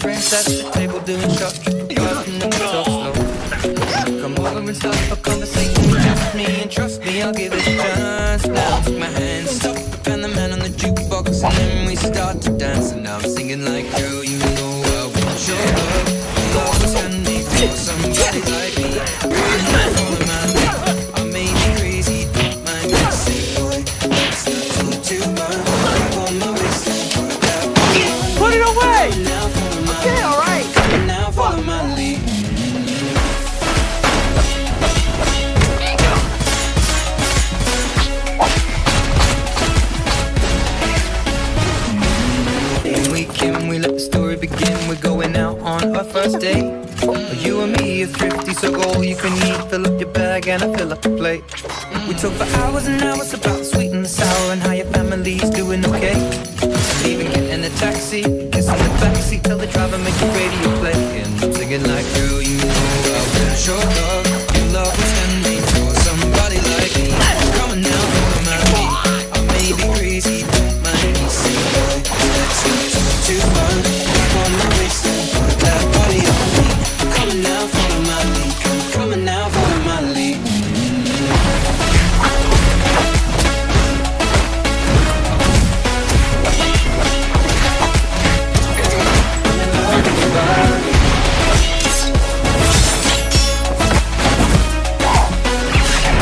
friends at the table doing shots. And then we talk slow. Come over and start up a conversation with just me. And trust me, I'll give it a chance. Now take my hand, stop, and the man on the jukebox. And then we start to dance. And now I'm singing like, girl, you know I want your love. Love was handmade for somebody like me. All of my life, I may be crazy, don't mind me. Say, boy, it's not too much. I want my waistline. Put it away! Now follow my Okay, alright. Now follow my lead. We let the story begin. We're going out on our first date. You and me are thrifty, so go all you can eat. Fill up your bag and I fill up the plate. We talk for hours and hours about the sweet and the sour and how your family's doing okay. And even getting a taxi, kissing the backseat, tell the driver make the radio play. And I'm singing like, girl, you know I want your love.